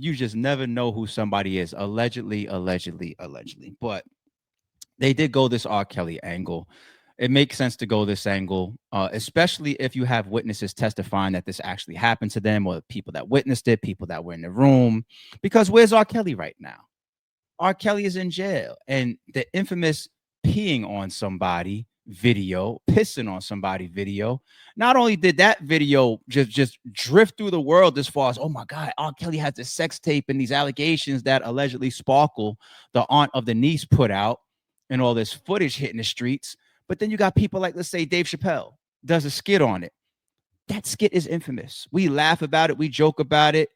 You just never know who somebody is. Allegedly, allegedly, allegedly. But they did go this R. Kelly angle. It makes sense to go this angle, especially if you have witnesses testifying that this actually happened to them, or people that witnessed it, people that were in the room. Because where's R. Kelly right now? R. Kelly is in jail, and the infamous peeing on somebody video, pissing on somebody video. Not only did that video just drift through the world as far as, oh my God, R. Kelly has this sex tape and these allegations that allegedly Sparkle, the aunt of the niece, put out, and all this footage hitting the streets. But then you got people like, let's say, Dave Chappelle does a skit on it. That skit is infamous. We laugh about it, we joke about it,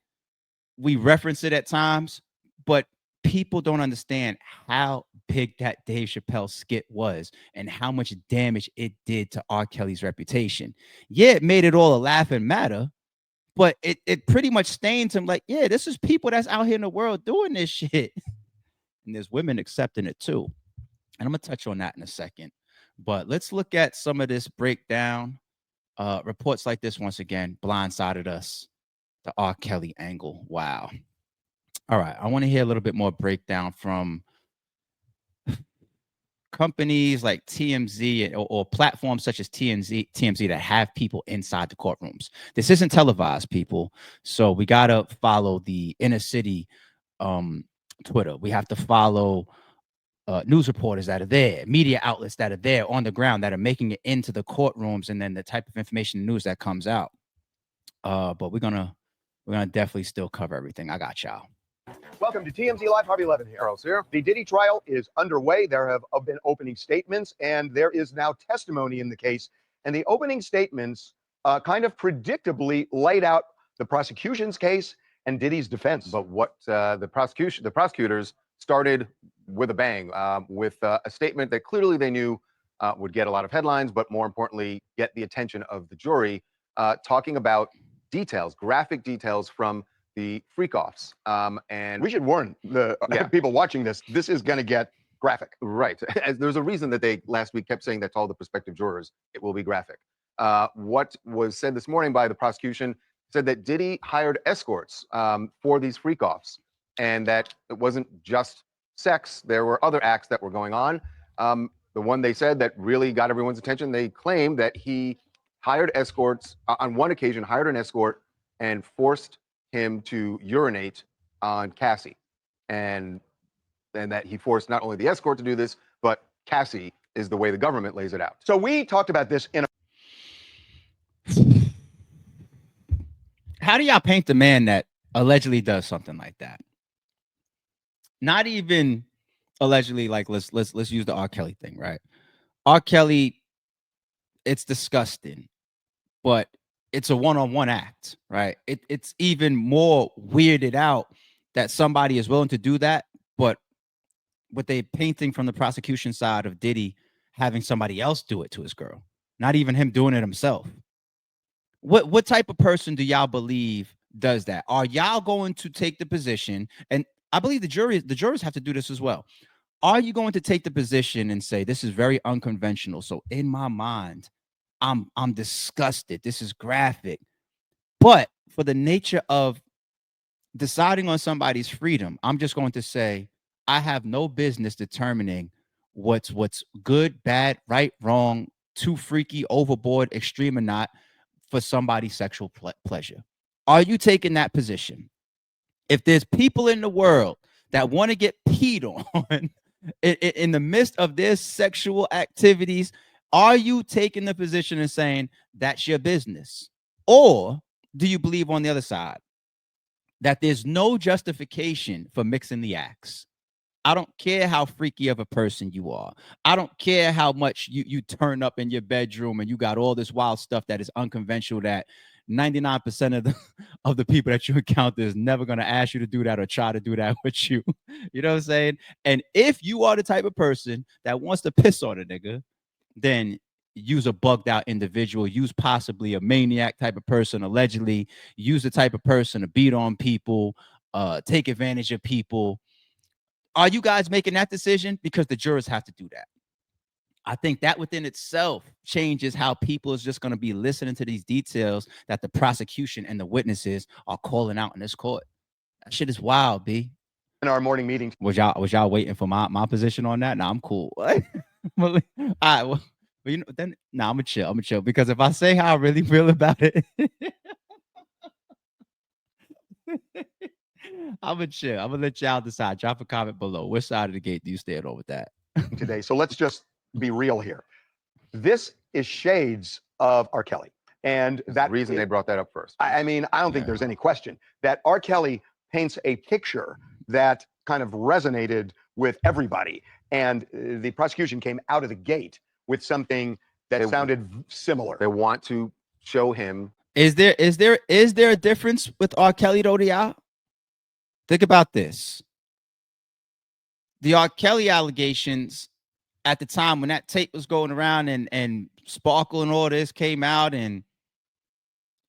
we reference it at times, but people don't understand how big that Dave Chappelle skit was and how much damage it did to R. Kelly's reputation. Yeah, it made it all a laughing matter, but it pretty much stains him. Like, yeah, this is people that's out here in the world doing this shit. And there's women accepting it too. And I'm gonna touch on that in a second. But let's look at some of this breakdown. Reports like this, once again, blindsided us. The R. Kelly angle. Wow. All right. I want to hear a little bit more breakdown from companies like TMZ, or platforms such as TMZ that have people inside the courtrooms. This isn't televised, people. So we got to follow the inner city Twitter. We have to follow news reporters that are there, media outlets that are there on the ground, that are making it into the courtrooms, and then the type of information and news that comes out. But we're gonna definitely still cover everything. I got y'all. Welcome to TMZ Live. Harvey Levin here. Charles here. The Diddy trial is underway. There have been opening statements, and there is now testimony in the case. And the opening statements kind of predictably laid out the prosecution's case and Diddy's defense. But what the prosecutors started with a bang, with a statement that clearly they knew would get a lot of headlines, but more importantly, get the attention of the jury, talking about details, graphic details from the freak-offs. And we should warn the people watching this. This is going to get graphic. Right. There's a reason that they last week kept saying that to all the prospective jurors, it will be graphic. What was said this morning by the prosecution said that Diddy hired escorts for these freak-offs, and that it wasn't just sex. There were other acts that were going on. The one they said that really got everyone's attention, they claimed that he hired escorts, on one occasion, hired an escort and forced him to urinate on Cassie. And that he forced not only the escort to do this, but Cassie is the way the government lays it out. So we talked about this in How do y'all paint the man that allegedly does something like that? Not even allegedly, like let's use the R. Kelly thing, right? R. Kelly, it's disgusting, but it's a one-on-one act, right? It's even more weirded out that somebody is willing to do that, but what they painting from the prosecution side of Diddy having somebody else do it to his girl, not even him doing it himself. What type of person do y'all believe does that? Are y'all going to take the position, and I believe the jurors have to do this as well. Are you going to take the position and say, this is very unconventional, so in my mind, I'm disgusted, this is graphic, but for the nature of deciding on somebody's freedom, I'm just going to say, I have no business determining what's good, bad, right, wrong, too freaky, overboard, extreme or not, for somebody's sexual pleasure. Are you taking that position? If there's people in the world that want to get peed on in the midst of their sexual activities, are you taking the position and saying that's your business? Or do you believe on the other side that there's no justification for mixing the acts? I don't care how freaky of a person you are. I don't care how much you turn up in your bedroom and you got all this wild stuff that is unconventional that 99% of the people that you encounter is never going to ask you to do that or try to do that with you. You know what I'm saying? And if you are the type of person that wants to piss on a nigga, then use a bugged out individual, use possibly a maniac type of person, allegedly, use the type of person to beat on people, take advantage of people. Are you guys making that decision? Because the jurors have to do that. I think that within itself changes how people is just going to be listening to these details that the prosecution and the witnesses are calling out in this court. That shit is wild, B. In our morning meetings. Was y'all waiting for my position on that? Nah, I'm cool. All right, well, you know, then nah, I'm gonna chill because if I say how I really feel about it, I'm gonna chill. I'm gonna let y'all decide. Drop a comment below. Which side of the gate do you stand on with that? Today. So let's just be real here. This is shades of R. Kelly. And that reason they brought that up first. I mean, I don't think there's any question that R. Kelly paints a picture that kind of resonated with everybody. And the prosecution came out of the gate with something that sounded similar. They want to show him. Is there a difference with R. Kelly though, y'all? Think about this. The R. Kelly allegations at the time when that tape was going around and Sparkle and all this came out, and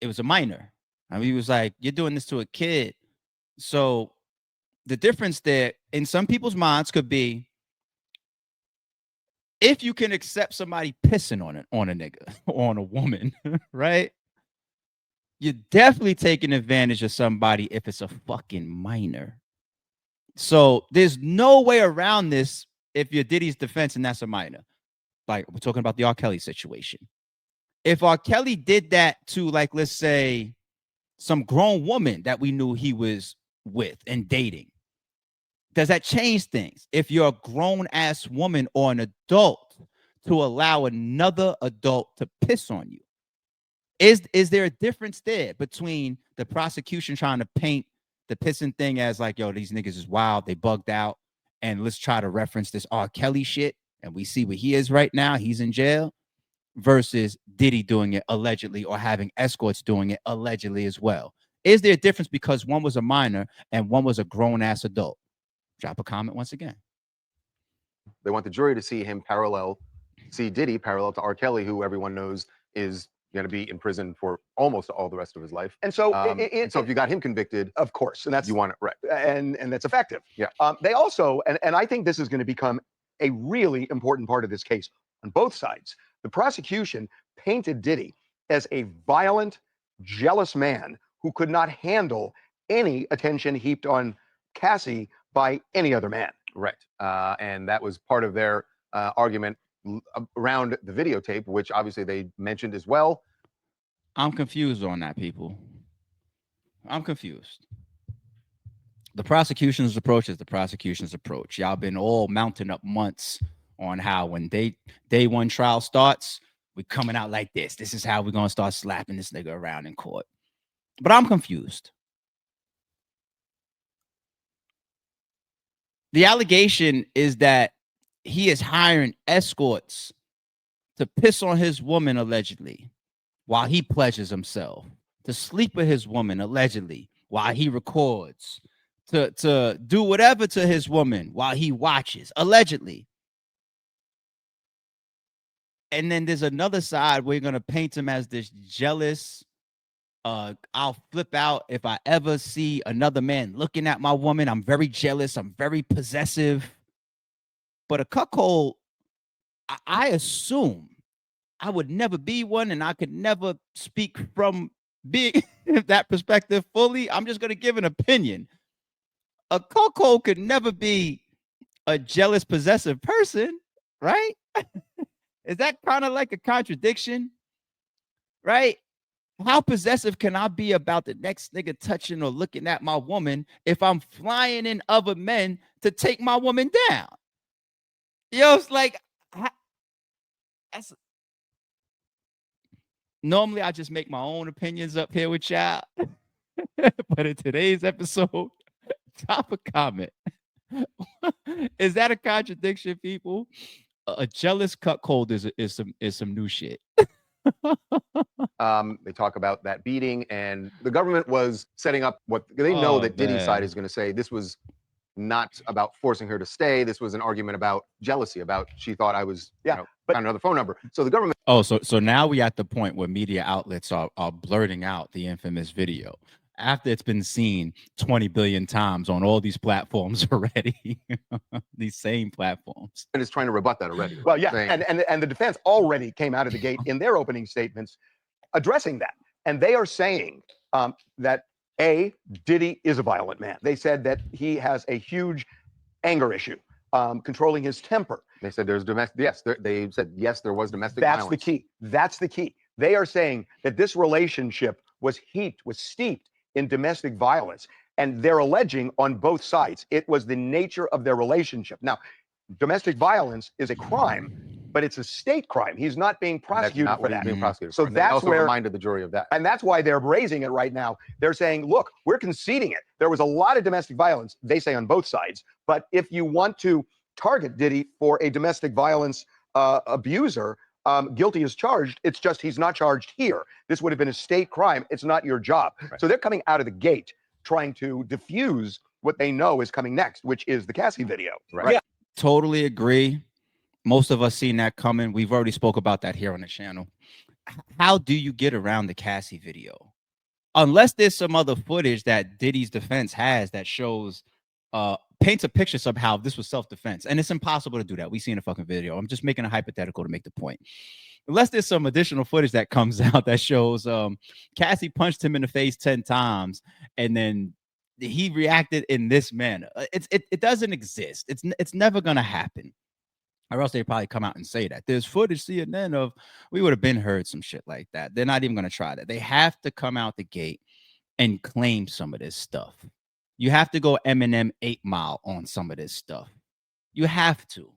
it was a minor. I mean, he was like, you're doing this to a kid. So the difference there in some people's minds could be if you can accept somebody pissing on a nigga or on a woman, right? You're definitely taking advantage of somebody if it's a fucking minor. So there's no way around this if you're Diddy's defense and that's a minor. Like, we're talking about the R. Kelly situation. If R. Kelly did that to, like, let's say, some grown woman that we knew he was with and dating, does that change things? If you're a grown-ass woman or an adult to allow another adult to piss on you, is there a difference there between the prosecution trying to paint the pissing thing as like, yo, these niggas is wild, they bugged out, and let's try to reference this R. Kelly shit, and we see where he is right now, he's in jail, versus Diddy doing it allegedly or having escorts doing it allegedly as well? Is there a difference because one was a minor and one was a grown-ass adult? Drop a comment once again. They want the jury to see Diddy parallel to R. Kelly, who everyone knows is going to be in prison for almost all the rest of his life. And so, so if you got him convicted, of course, and that's you want it right, and that's effective. Yeah. They also, and I think this is going to become a really important part of this case on both sides. The prosecution painted Diddy as a violent, jealous man who could not handle any attention heaped on Cassie by any other man. Right. And that was part of their argument around the videotape, which obviously they mentioned as well. I'm confused on that, people. I'm confused. The prosecution's approach is the prosecution's approach. Y'all been all mounting up months on how when day one trial starts, we coming out like this. This is how we're going to start slapping this nigga around in court. But I'm confused. The allegation is that he is hiring escorts to piss on his woman allegedly while he pleasures himself, to sleep with his woman allegedly while he records, to do whatever to his woman while he watches allegedly. And then there's another side where you're going to paint him as this jealous, I'll flip out if I ever see another man looking at my woman. I'm very jealous. I'm very possessive. But a cuckold, I assume I would never be one, and I could never speak from being that perspective fully. I'm just going to give an opinion. A cuckold could never be a jealous, possessive person, right? Is that kind of like a contradiction, right? How possessive can I be about the next nigga touching or looking at my woman if I'm flying in other men to take my woman down? Yo, it's like, normally I just make my own opinions up here with y'all. But in today's episode, drop a comment. Is that a contradiction, people? A jealous cuckold is some new shit. They talk about that beating, and the government was setting up what they know that Diddy's side is going to say. This was not about forcing her to stay. This was an argument about jealousy, about she thought I was, found another phone number. So the government. Oh, so now we at the point where media outlets are blurting out the infamous video after it's been seen 20 billion times on all these platforms already. These same platforms. And is trying to rebut that already. Well, yeah, and the defense already came out of the gate in their opening statements addressing that. And they are saying that Diddy is a violent man. They said that he has a huge anger issue, controlling his temper. They said there's domestic. Yes, they said yes, there was domestic That's violence. the key. That's the key. They are saying that this relationship was steeped in domestic violence, and they're alleging on both sides it was the nature of their relationship. Now, domestic violence is a crime, but it's a state crime. He's not being prosecuted not for what he's that. being prosecuted So for. And they that's also where reminded the jury of that. And that's why they're raising it right now. They're saying, look, we're conceding it. There was a lot of domestic violence, they say, on both sides. But if you want to target Diddy for a domestic violence abuser, guilty as charged, it's just he's not charged here. This would have been a state crime. It's not your job. Right. So they're coming out of the gate trying to diffuse what they know is coming next, which is the Cassie video. Right. Yeah, totally agree. Most of us seen that coming. We've already spoke about that here on the channel. How do you get around the Cassie video? Unless there's some other footage that Diddy's defense has that shows, paints a picture somehow this was self-defense. And it's impossible to do that. We seen a fucking video. I'm just making a hypothetical to make the point. Unless there's some additional footage that comes out that shows Cassie punched him in the face 10 times and then he reacted in this manner. It doesn't exist. It's never gonna happen. Or else they'd probably come out and say that. There's footage CNN of, we would have been heard some shit like that. They're not even going to try that. They have to come out the gate and claim some of this stuff. You have to go Eminem 8 Mile on some of this stuff. You have to,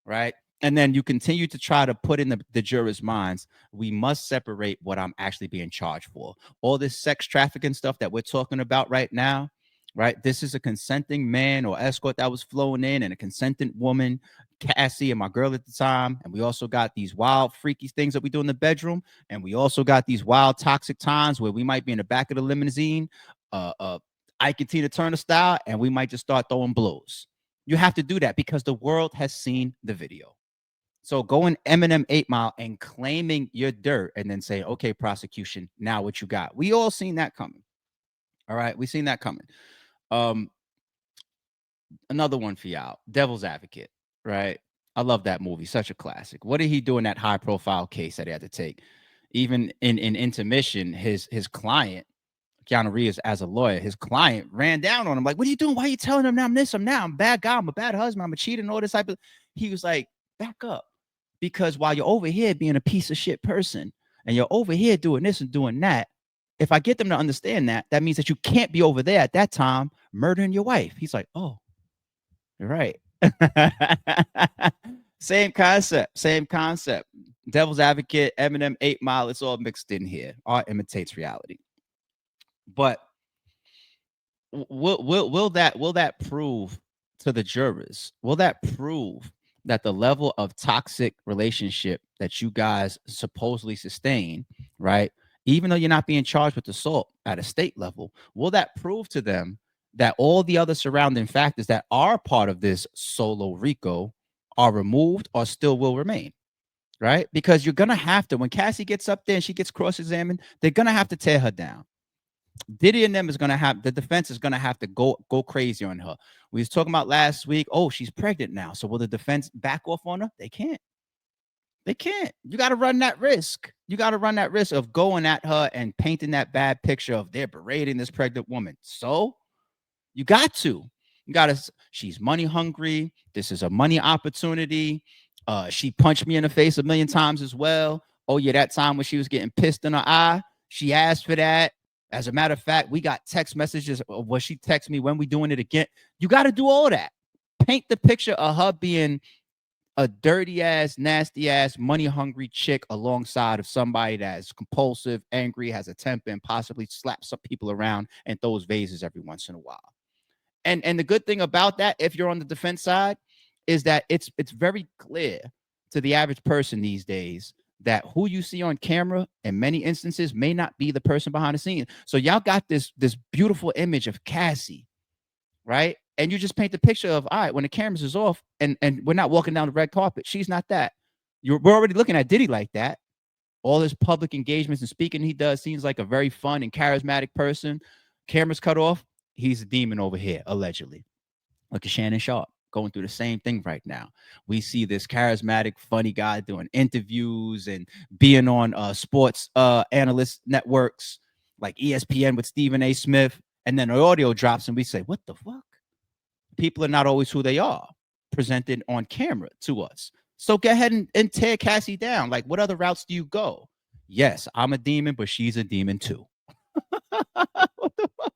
right? And then you continue to try to put in the jurors' minds, we must separate what I'm actually being charged for. All this sex trafficking stuff that we're talking about right now, right? This is a consenting man or escort that was flown in and a consenting woman, Cassie and my girl at the time. And we also got these wild, freaky things that we do in the bedroom. And we also got these wild, toxic times where we might be in the back of the limousine, Ike and Tina Turner style, and we might just start throwing blows. You have to do that because the world has seen the video. So going Eminem 8 Mile and claiming your dirt and then say, okay, prosecution, now what you got? We all seen that coming. All right, we seen that coming. Another one for y'all, Devil's Advocate, right? I love that movie, such a classic. What did he do in that high profile case that he had to take? Even in intermission, his client, Keanu Reeves, as a lawyer, his client ran down on him like, what are you doing? Why are you telling him I'm this, I'm now, I'm a bad guy, I'm a bad husband, I'm a cheater, and all this type of. He was like, back up. Because while you're over here being a piece of shit person and you're over here doing this and doing that, if I get them to understand that, that means that you can't be over there at that time murdering your wife. He's like, oh, you're right. Same concept. Devil's Advocate, Eminem, 8 Mile, it's all mixed in here. Art imitates reality. But will that prove to the jurors? Will that prove that the level of toxic relationship that you guys supposedly sustain, right? Even though you're not being charged with assault at a state level, will that prove to them that all the other surrounding factors that are part of this solo RICO are removed or still will remain, right? Because you're going to have to, when Cassie gets up there and she gets cross-examined, they're going to have to tear her down. Diddy and them is going to have, the defense is going to have to go crazy on her. We was talking about last week, oh, she's pregnant now. So will the defense back off on her? They can't. You got to run that risk. You got to run that risk of going at her and painting that bad picture of they're berating this pregnant woman. So you got to, she's money hungry. This is a money opportunity. She punched me in the face 1 million times as well. Oh yeah, that time when she was getting pissed in her eye, she asked for that. As a matter of fact, we got text messages of what she texted me when we doing it again. You got to do all that. Paint the picture of her being a dirty ass, nasty ass, money hungry chick alongside of somebody that is compulsive, angry, has a temper, and possibly slaps some people around and throws vases every once in a while. And the good thing about that, if you're on the defense side, is that it's very clear to the average person these days that who you see on camera in many instances may not be the person behind the scene. So y'all got this beautiful image of Cassie, right? And you just paint the picture of, all right, when the cameras is off and we're not walking down the red carpet, she's not that. We're already looking at Diddy like that. All his public engagements and speaking he does seems like a very fun and charismatic person. Cameras cut off, he's a demon over here, allegedly. Look at Shannon Sharp going through the same thing right now. We see this charismatic, funny guy doing interviews and being on sports analyst networks, like ESPN with Stephen A. Smith, and then the audio drops and we say, what the fuck? People are not always who they are presented on camera to us. So go ahead and tear Cassie down. Like, what other routes do you go? Yes, I'm a demon, but she's a demon too. What the fuck?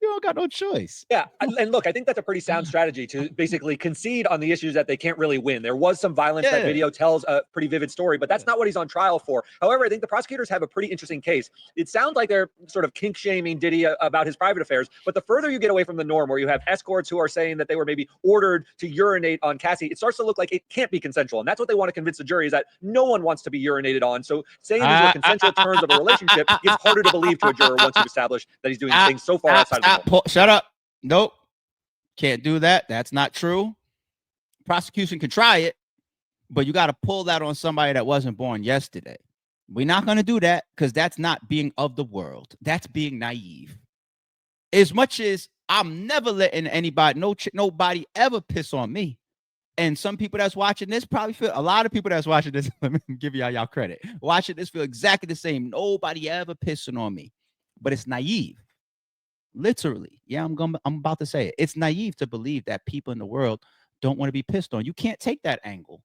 You don't got no choice. Yeah, and look, I think that's a pretty sound strategy to basically concede on the issues that they can't really win. There was some violence. That video tells a pretty vivid story, but that's not what he's on trial for. However, I think the prosecutors have a pretty interesting case. It sounds like they're sort of kink shaming Diddy about his private affairs, but the further you get away from the norm, where you have escorts who are saying that they were maybe ordered to urinate on Cassie, it starts to look like it can't be consensual, and that's what they want to convince the jury, is that no one wants to be urinated on. So saying these are consensual terms of a relationship gets harder to believe to a juror once you've established that he's doing things so far outside of the norm. Shut up. Nope. Can't do that. That's not true. Prosecution can try it, but you got to pull that on somebody that wasn't born yesterday. We're not going to do that, because that's not being of the world. That's being naive. As much as I'm never letting anybody, nobody ever piss on me. And some people that's watching this probably feel, a lot of people that's watching this, let me give y'all credit, watching this feel exactly the same. Nobody ever pissing on me, but it's naive. Literally. Yeah, I'm about to say it. It's naive to believe that people in the world don't want to be pissed on. You can't take that angle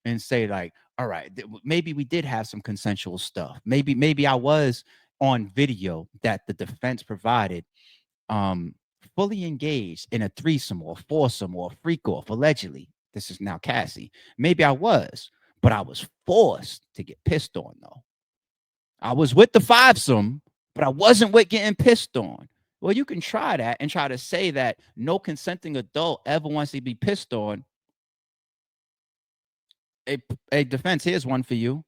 and say, like, all right, maybe we did have some consensual stuff. Maybe I was on video that the defense provided, fully engaged in a threesome or foursome or freak off, allegedly. This is now Cassie. Maybe I was, but I was forced to get pissed on, though. I was with the fivesome, but I wasn't with getting pissed on. Well, you can try that and try to say that no consenting adult ever wants to be pissed on. A defense, here's one for you.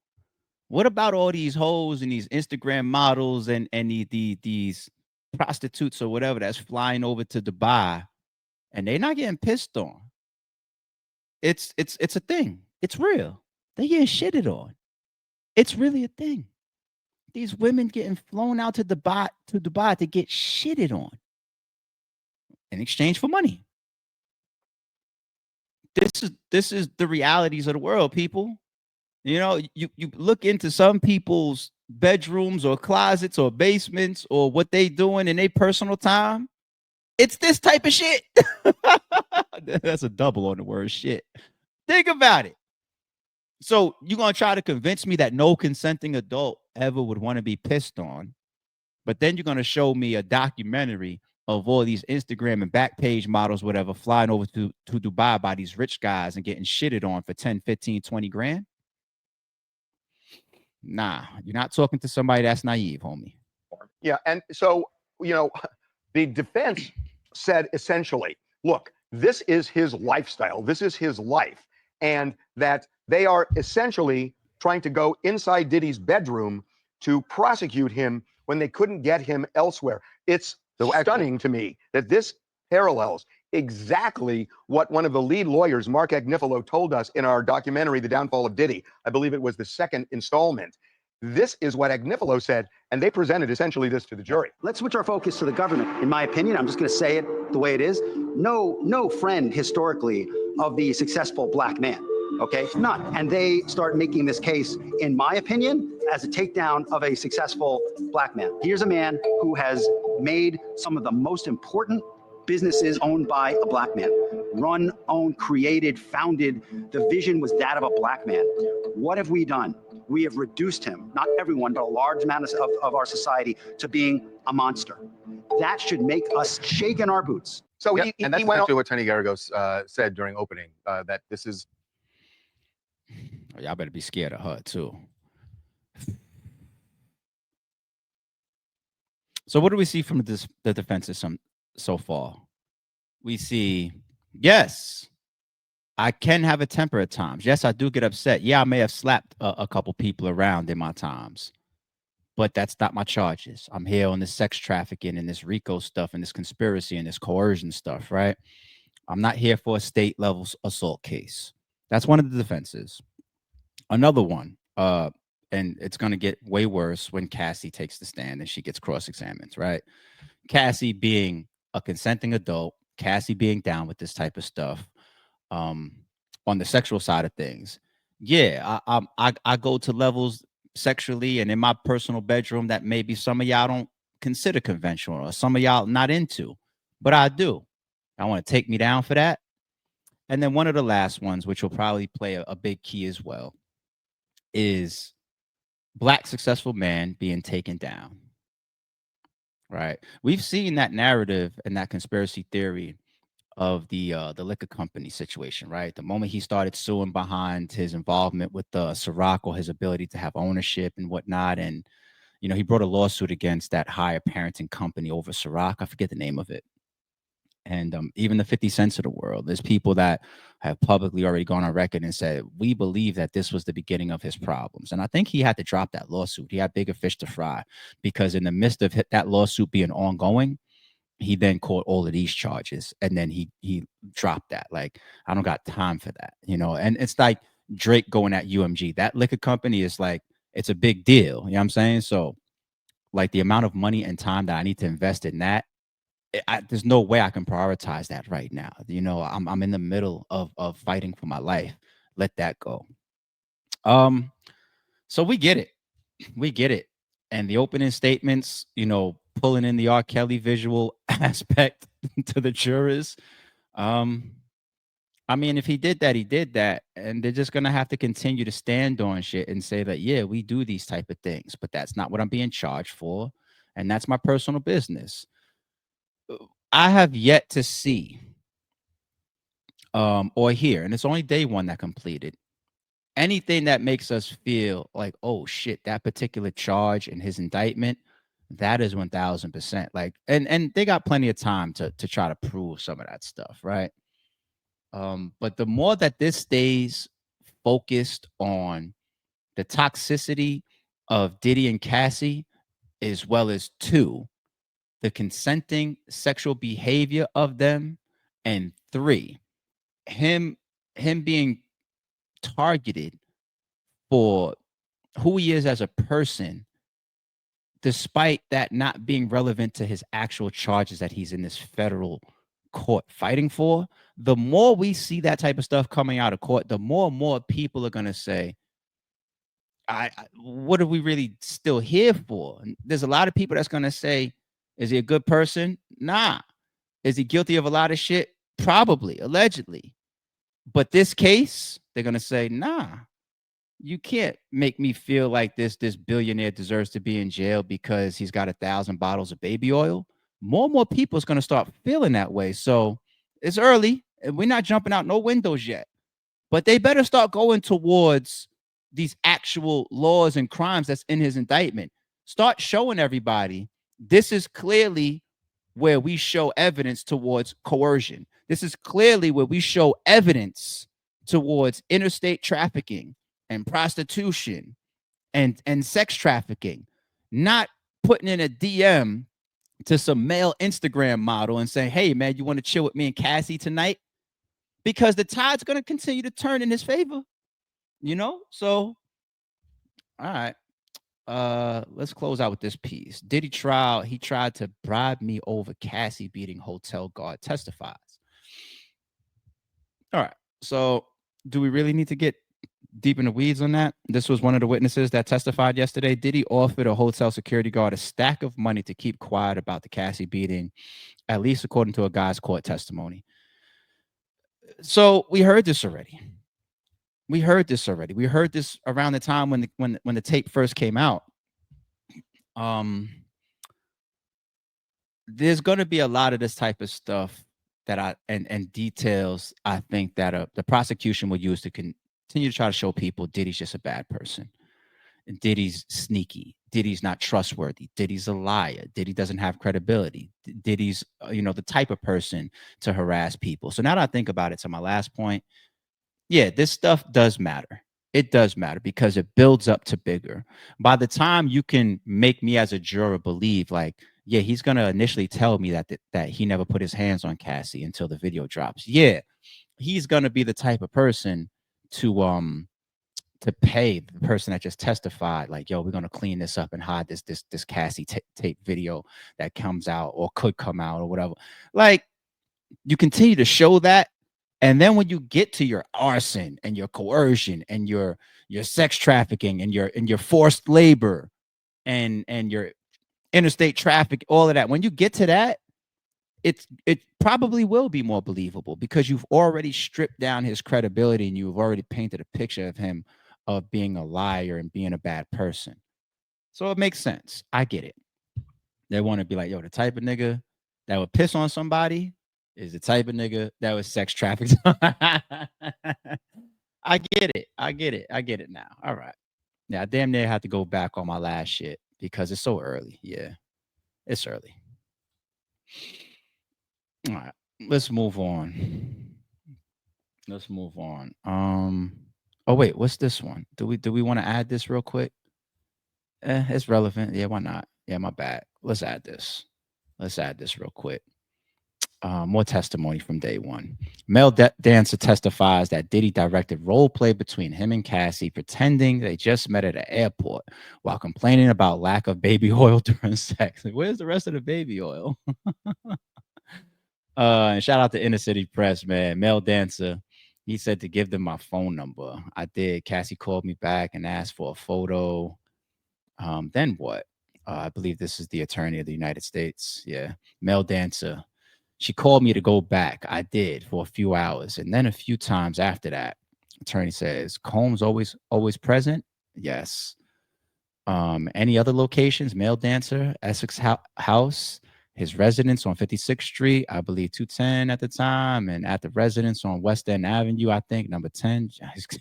What about all these hoes and these Instagram models and these prostitutes or whatever that's flying over to Dubai and they're not getting pissed on? It's a thing. It's real. They getting shitted on. It's really a thing. These women getting flown out to Dubai to get shitted on in exchange for money. This is the realities of the world, people. You know, you look into some people's bedrooms or closets or basements or what they doing in their personal time. It's this type of shit. That's a double on the word shit. Think about it. So you're going to try to convince me that no consenting adult ever would want to be pissed on, but then you're going to show me a documentary of all these Instagram and Backpage models, whatever, flying over to Dubai by these rich guys and getting shitted on for 10, 15, 20 grand. Nah, you're not talking to somebody that's naive, homie. Yeah, and so, you know, the defense said essentially, look, this is his lifestyle. This is his life. And that they are essentially trying to go inside Diddy's bedroom to prosecute him when they couldn't get him elsewhere. It's stunning to me that this parallels exactly what one of the lead lawyers, Mark Agnifilo, told us in our documentary, The Downfall of Diddy. I believe it was the second installment. This is what Agnifilo said, and they presented essentially this to the jury. Let's switch our focus to the government. In my opinion, I'm just going to say it the way it is. No friend historically of the successful black man. Okay, none. And they start making this case, in my opinion, as a takedown of a successful black man. Here's a man who has made some of the most important businesses owned by a black man. Run, owned, created, founded. The vision was that of a black man. What have we done? We have reduced him, not everyone, but a large amount of our society, to being a monster. That should make us shake in our boots. So yep, and that's actually what Tony Garagos said during opening, that this is... Oh, y'all better be scared of her, too. So what do we see from the defenses so far? We see, yes, I can have a temper at times. Yes, I do get upset. Yeah, I may have slapped a couple people around in my times, but that's not my charges. I'm here on this sex trafficking and this RICO stuff and this conspiracy and this coercion stuff, right? I'm not here for a state level assault case. That's one of the defenses. Another one, and it's going to get way worse when Cassie takes the stand and she gets cross-examined, right? Cassie being a consenting adult, Cassie being down with this type of stuff, on the sexual side of things. Yeah, I go to levels sexually and in my personal bedroom that maybe some of y'all don't consider conventional or some of y'all not into, but I do. I want to take me down for that. And then one of the last ones, which will probably play a big key as well, is Black successful man being taken down. Right. We've seen that narrative and that conspiracy theory of the liquor company situation, right? The moment he started suing behind his involvement with the Ciroc or his ability to have ownership and whatnot, and he brought a lawsuit against that higher parenting company over Ciroc. I forget the name of it. And even the 50 Cents of the world, there's people that have publicly already gone on record and said, we believe that this was the beginning of his problems. And I think he had to drop that lawsuit. He had bigger fish to fry, because in the midst of that lawsuit being ongoing, he then caught all of these charges. And then he dropped that. Like, I don't got time for that, and it's like Drake going at UMG. That liquor company is like, it's a big deal. You know what I'm saying? So like the amount of money and time that I need to invest in that, there's no way I can prioritize that right now. I'm in the middle of fighting for my life. Let that go. So we get it. And the opening statements, pulling in the R. Kelly visual aspect to the jurors. I mean, if he did that, he did that. And they're just gonna have to continue to stand on shit and say that, yeah, we do these type of things, but that's not what I'm being charged for. And that's my personal business. I have yet to see or hear, and it's only day one that completed, anything that makes us feel like, oh shit, that particular charge in his indictment, that is 1000%. Like, and they got plenty of time to try to prove some of that stuff, right? But the more that this stays focused on the toxicity of Diddy and Cassie, as well as two, the consenting sexual behavior of them, and three, him being targeted for who he is as a person, despite that not being relevant to his actual charges that he's in this federal court fighting for. The more we see that type of stuff coming out of court, the more and more people are going to say, what are we really still here for? And there's a lot of people that's going to say, is he a good person? Nah. Is he guilty of a lot of shit? Probably, allegedly. But this case, they're going to say, nah, you can't make me feel like this billionaire deserves to be in jail because he's got 1,000 bottles of baby oil. More and more people is going to start feeling that way. So it's early and we're not jumping out no windows yet, but they better start going towards these actual laws and crimes that's in his indictment. Start showing everybody this is clearly where we show evidence towards coercion. This is clearly where we show evidence towards interstate trafficking and prostitution and sex trafficking, not putting in a DM to some male Instagram model and saying, hey, man, you want to chill with me and Cassie tonight? Because the tide's going to continue to turn in his favor, So, all right. Let's close out with this piece. Diddy trial, he tried to bribe me over Cassie beating hotel guard testifies. All right. So do we really need to get deep in the weeds on that? This was one of the witnesses that testified yesterday. Diddy offered a hotel security guard a stack of money to keep quiet about the Cassie beating, at least according to a guy's court testimony. So we heard this already. We heard this around the time when the tape first came out. There's going to be a lot of this type of stuff that and details I think that the prosecution will use to continue to try to show people Diddy's just a bad person. And Diddy's sneaky. Diddy's not trustworthy. Diddy's a liar. Diddy doesn't have credibility. Diddy's, the type of person to harass people. So now that I think about it, to my last point, yeah, this stuff does matter. It does matter because it builds up to bigger. By the time you can make me as a juror believe, like, yeah, he's going to initially tell me that he never put his hands on Cassie until the video drops. Yeah, he's going to be the type of person to pay the person that just testified, like, yo, we're going to clean this up and hide this Cassie tape video that comes out or could come out or whatever. Like, you continue to show that, And then when you get to your arson and your coercion and your sex trafficking and your forced labor and your interstate traffic, all of that, when you get to that, it probably will be more believable because you've already stripped down his credibility and you've already painted a picture of him of being a liar and being a bad person. So it makes sense. I get it. They want to be like, yo, the type of nigga that would piss on somebody is the type of nigga that was sex trafficked. I get it. I get it. I get it now. All right. Yeah, I damn near have to go back on my last shit because it's so early. Yeah, it's early. All right. Let's move on. Let's move on. Oh wait, what's this one? Do we want to add this real quick? It's relevant. Yeah, why not? Yeah, my bad. Let's add this. Let's add this real quick. More testimony from day one. Male dancer testifies that Diddy directed role play between him and Cassie, pretending they just met at an airport while complaining about lack of baby oil during sex. Where's the rest of the baby oil? And shout out to Inner City Press, man. Male dancer. He said to give them my phone number. I did. Cassie called me back and asked for a photo. Then what? I believe this is the attorney of the United States. Yeah. Male dancer. She called me to go back. I did for a few hours. And then a few times after that, attorney says, Combs always present? Yes. Any other locations? Male dancer, Essex House, his residence on 56th Street, I believe 210 at the time, and at the residence on West End Avenue, I think number 10.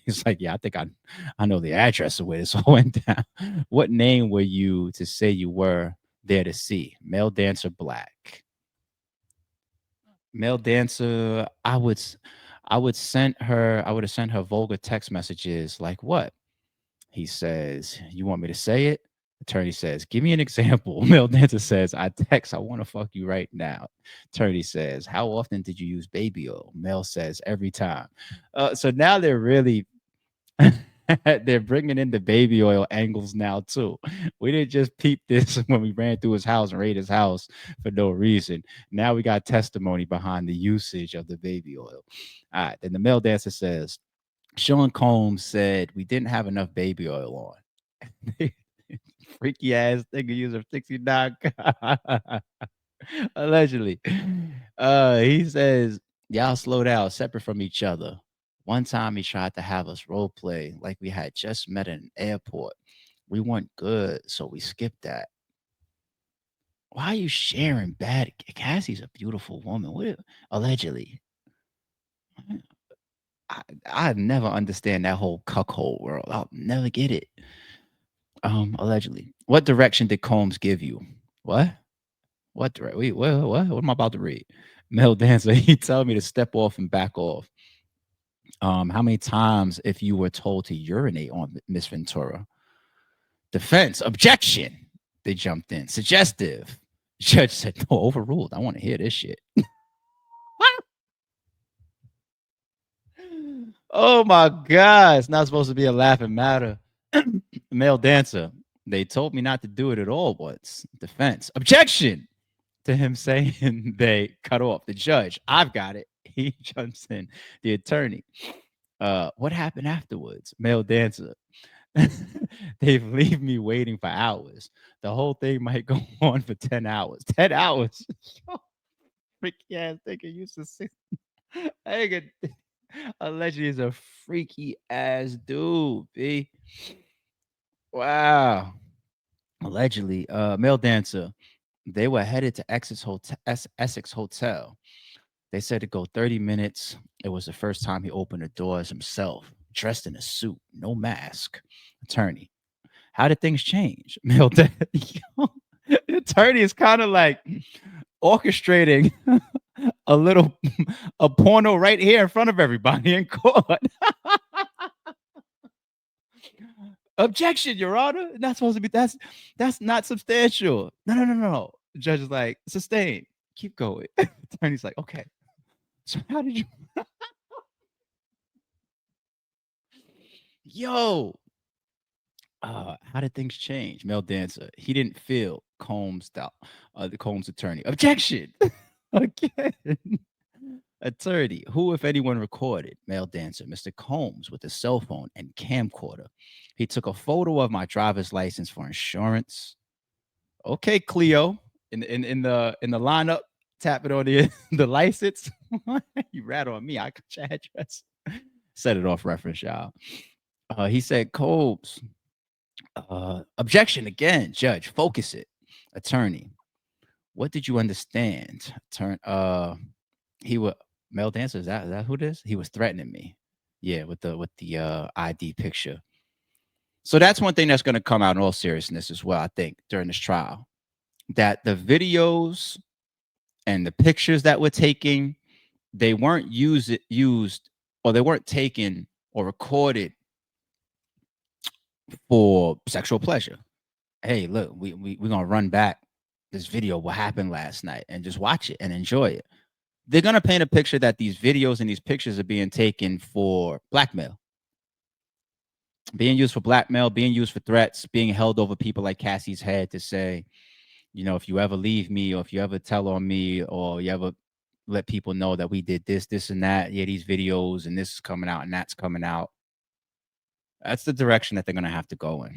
He's like, yeah, I think I know the address of where this all went down. What name were you to say you were there to see? Male dancer, black. Male dancer, I would have sent her vulgar text messages like what? He says, you want me to say it? Attorney says, give me an example. Male dancer says, I want to fuck you right now. Attorney says, how often did you use baby oil? Male says, every time. So now they're really they're bringing in the baby oil angles now too. We didn't just peep this when we ran through his house and raided his house for no reason. Now we got testimony behind the usage of the baby oil. All right. Then the male dancer says, Sean Combs said we didn't have enough baby oil on. Freaky ass nigga user 69. Allegedly. He says, y'all slow down, separate from each other. One time he tried to have us role play like we had just met at an airport. We weren't good, so we skipped that. Why are you sharing bad? Cassie's a beautiful woman. What? Allegedly. I never understand that whole cuckold world. I'll never get it. Allegedly. What direction did Combs give you? What? What? Wait, what? What am I about to read? Male dancer, he told me to step off and back off. How many times if you were told to urinate on Miss Ventura? Defense, objection. They jumped in. Suggestive. Judge said, no, overruled. I want to hear this shit. Oh my God. It's not supposed to be a laughing matter. Male dancer. They told me not to do it at all once. Defense. Objection to him saying they cut off. The judge. I've got it. He jumps in. The attorney. What happened afterwards? Male dancer. They leave me waiting for hours. The whole thing might go on for 10 hours. 10 hours. Freaky ass nigga used to say. Allegedly is a freaky ass dude, B. Wow. Allegedly, male dancer. They were headed to Essex Hotel. They said to go 30 minutes. It was the first time he opened the doors himself, dressed in a suit, no mask. Attorney. How did things change? Male dancer. The attorney is kind of like orchestrating a porno right here in front of everybody in court. Objection, Your Honor. Not supposed to be. That's not substantial. No. The judge is like, sustain. Keep going. Attorney's like, okay. So how did you? Yo. How did things change? Male dancer. He didn't feel Combs the Combs attorney. Objection. Again. Attorney, who, if anyone, recorded male dancer Mr. Combs with a cell phone and camcorder? He took a photo of my driver's license for insurance. Okay, Cleo, in the lineup, tap it on the the license. You rat on me. I got your address. Set it off reference, y'all. He said, Combs. Objection again, judge. Focus it. Attorney, what did you understand? He was male dancer. Is that who it is? He was threatening me. Yeah, with the ID picture. So that's one thing that's going to come out in all seriousness as well, I think, during this trial. That the videos and the pictures that were taken, they weren't used or they weren't taken or recorded for sexual pleasure. Hey, look, we're gonna run back this video, what happened last night, and just watch it and enjoy it. They're gonna paint a picture that these videos and these pictures are being taken for blackmail, being used for blackmail, being used for threats, being held over people like Cassie's head to say, you know, if you ever leave me, or if you ever tell on me, or you ever let people know that we did this, and that, yeah, these videos and this is coming out and that's coming out. That's the direction that they're gonna have to go in.